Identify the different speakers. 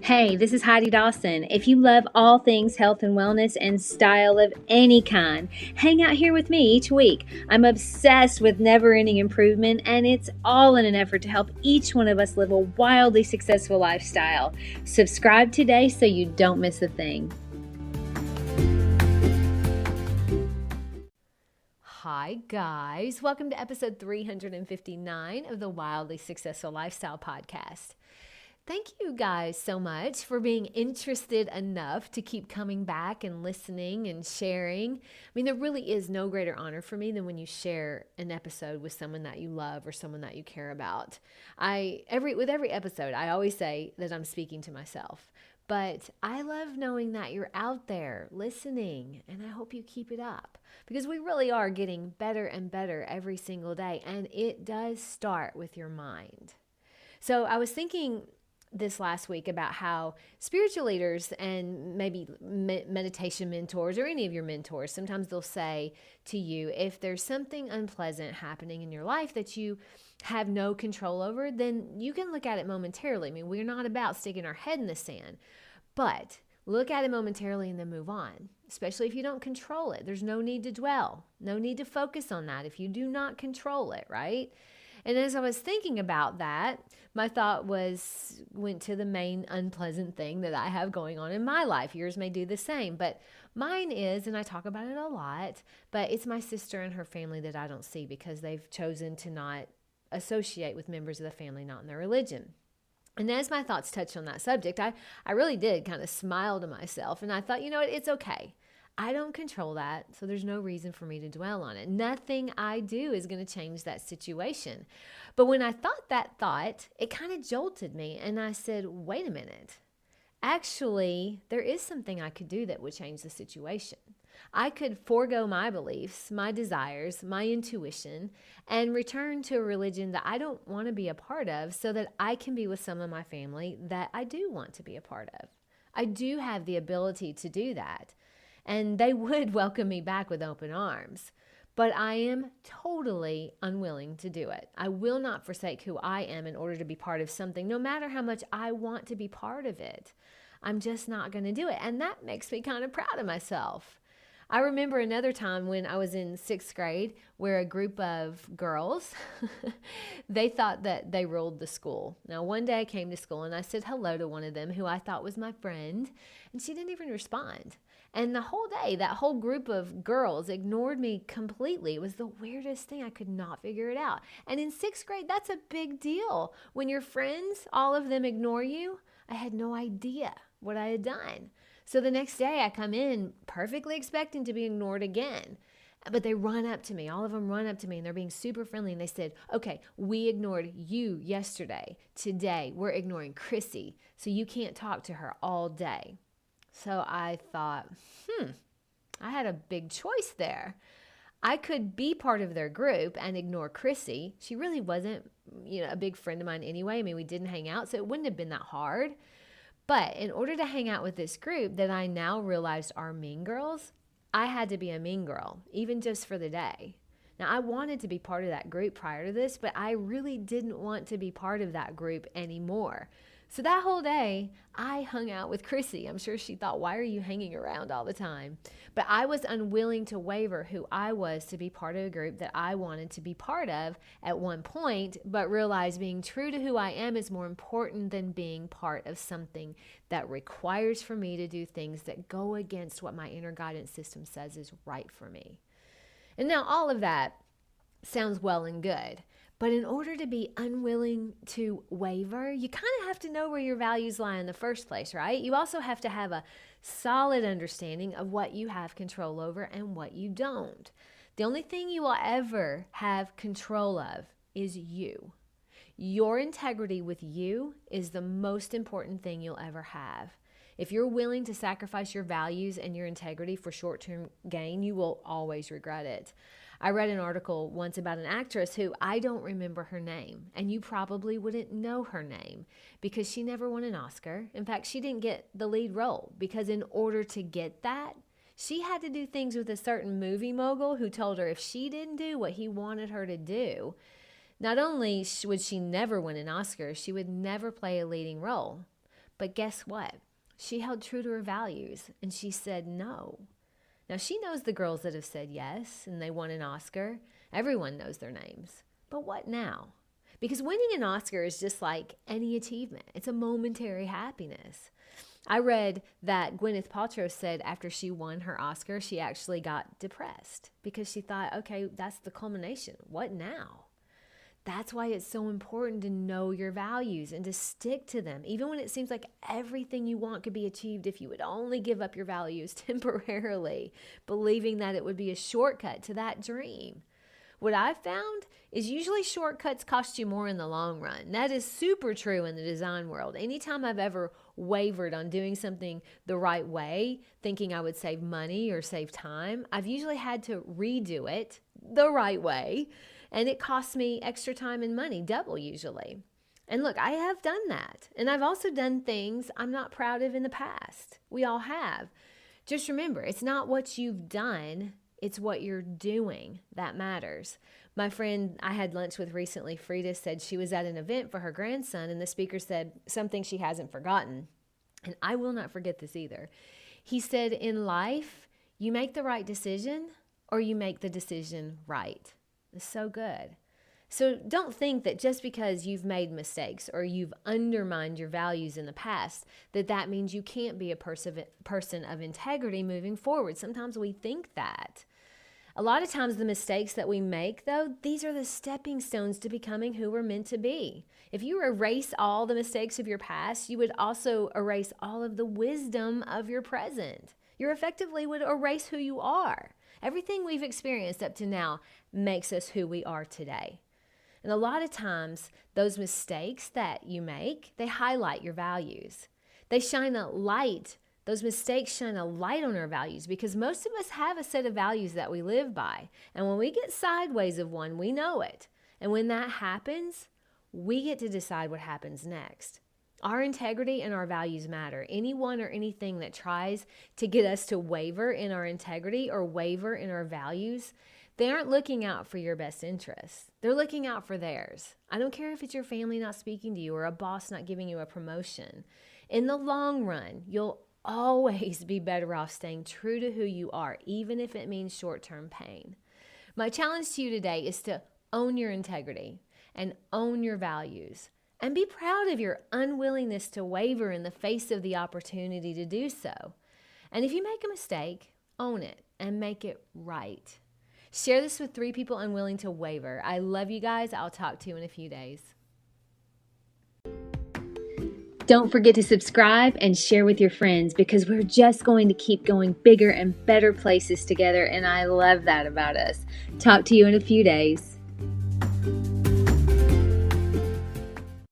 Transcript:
Speaker 1: Hey, this is Heidi Dawson. If you love all things health and wellness and style of any kind, hang out here with me each week. I'm obsessed with never-ending improvement, and it's all in an effort to help each one of us live a wildly successful lifestyle. Subscribe today so you don't miss a thing.
Speaker 2: Hi guys, welcome to episode 359 of the Wildly Successful Lifestyle Podcast. Thank you guys so much for being interested enough to keep coming back and listening and sharing. I mean, there really is no greater honor for me than when you share an episode with someone that you love or someone that you care about. With every episode, I always say that I'm speaking to myself. But I love knowing that you're out there listening, and I hope you keep it up because we really are getting better and better every single day, and it does start with your mind. So I was thinking this last week about how spiritual leaders and maybe meditation mentors or any of your mentors, sometimes they'll say to you, if there's something unpleasant happening in your life that you have no control over, then you can look at it momentarily. I mean, we're not about sticking our head in the sand, but look at it momentarily and then move on, especially if you don't control it. There's no need to dwell, no need to focus on that if you do not control it, right? And as I was thinking about that, my thought went to the main unpleasant thing that I have going on in my life. Yours may do the same, but mine is, and I talk about it a lot, but it's my sister and her family that I don't see because they've chosen to not associate with members of the family not in their religion. And as my thoughts touched on that subject, I really did kind of smile to myself, and I thought, you know what, it's okay. I don't control that, so there's no reason for me to dwell on it. Nothing I do is going to change that situation. But when I thought that thought, it kind of jolted me, and I said, wait a minute. Actually, there is something I could do that would change the situation. I could forego my beliefs, my desires, my intuition, and return to a religion that I don't want to be a part of so that I can be with some of my family that I do want to be a part of. I do have the ability to do that. And they would welcome me back with open arms. But I am totally unwilling to do it. I will not forsake who I am in order to be part of something, no matter how much I want to be part of it. I'm just not going to do it. And that makes me kind of proud of myself. I remember another time when I was in 6th grade where a group of girls, they thought that they ruled the school. Now, one day I came to school and I said hello to one of them who I thought was my friend, and she didn't even respond. And the whole day, that whole group of girls ignored me completely. It was the weirdest thing. I could not figure it out. And in 6th grade, that's a big deal. When your friends, all of them ignore you, I had no idea what I had done. So the next day I come in perfectly expecting to be ignored again. But they run up to me. All of them run up to me and they're being super friendly. And they said, okay, we ignored you yesterday. Today we're ignoring Chrissy. So you can't talk to her all day. So I thought, I had a big choice there. I could be part of their group and ignore Chrissy. She really wasn't, a big friend of mine anyway. I mean, we didn't hang out, so it wouldn't have been that hard. But in order to hang out with this group that I now realized are mean girls, I had to be a mean girl, even just for the day. Now, I wanted to be part of that group prior to this, but I really didn't want to be part of that group anymore. So that whole day, I hung out with Chrissy. I'm sure she thought, why are you hanging around all the time? But I was unwilling to waiver who I was to be part of a group that I wanted to be part of at one point, but realized being true to who I am is more important than being part of something that requires for me to do things that go against what my inner guidance system says is right for me. And now all of that sounds well and good. But in order to be unwilling to waver, you kind of have to know where your values lie in the first place, right? You also have to have a solid understanding of what you have control over and what you don't. The only thing you will ever have control of is you. Your integrity with you is the most important thing you'll ever have. If you're willing to sacrifice your values and your integrity for short-term gain, you will always regret it. I read an article once about an actress who I don't remember her name, and you probably wouldn't know her name because she never won an Oscar. In fact, she didn't get the lead role because in order to get that, she had to do things with a certain movie mogul who told her if she didn't do what he wanted her to do, not only would she never win an Oscar, she would never play a leading role. But guess what? She held true to her values and she said no. Now, she knows the girls that have said yes and they won an Oscar. Everyone knows their names. But what now? Because winning an Oscar is just like any achievement. It's a momentary happiness. I read that Gwyneth Paltrow said after she won her Oscar, she actually got depressed because she thought, okay, that's the culmination. What now? That's why it's so important to know your values and to stick to them, even when it seems like everything you want could be achieved if you would only give up your values temporarily, believing that it would be a shortcut to that dream. What I've found is usually shortcuts cost you more in the long run. That is super true in the design world. Anytime I've ever wavered on doing something the right way, thinking I would save money or save time, I've usually had to redo it the right way. And it costs me extra time and money, double usually. And look, I have done that. And I've also done things I'm not proud of in the past. We all have. Just remember, it's not what you've done, it's what you're doing that matters. My friend I had lunch with recently, Frida, said she was at an event for her grandson, and the speaker said something she hasn't forgotten. And I will not forget this either. He said, in life, you make the right decision or you make the decision right. It's so good. So don't think that just because you've made mistakes or you've undermined your values in the past, that means you can't be a person of integrity moving forward. Sometimes we think that. A lot of times the mistakes that we make, though, these are the stepping stones to becoming who we're meant to be. If you erase all the mistakes of your past, you would also erase all of the wisdom of your present. You effectively would erase who you are. Everything we've experienced up to now makes us who we are today. And a lot of times, those mistakes that you make, they highlight your values. They shine a light. Those mistakes shine a light on our values because most of us have a set of values that we live by. And when we get sideways of one, we know it. And when that happens, we get to decide what happens next. Our integrity and our values matter. Anyone or anything that tries to get us to waver in our integrity or waver in our values, they aren't looking out for your best interests. They're looking out for theirs. I don't care if it's your family not speaking to you or a boss not giving you a promotion. In the long run, you'll always be better off staying true to who you are, even if it means short-term pain. My challenge to you today is to own your integrity and own your values. And be proud of your unwillingness to waver in the face of the opportunity to do so. And if you make a mistake, own it and make it right. Share this with 3 people unwilling to waver. I love you guys. I'll talk to you in a few days.
Speaker 1: Don't forget to subscribe and share with your friends because we're just going to keep going bigger and better places together. And I love that about us. Talk to you in a few days.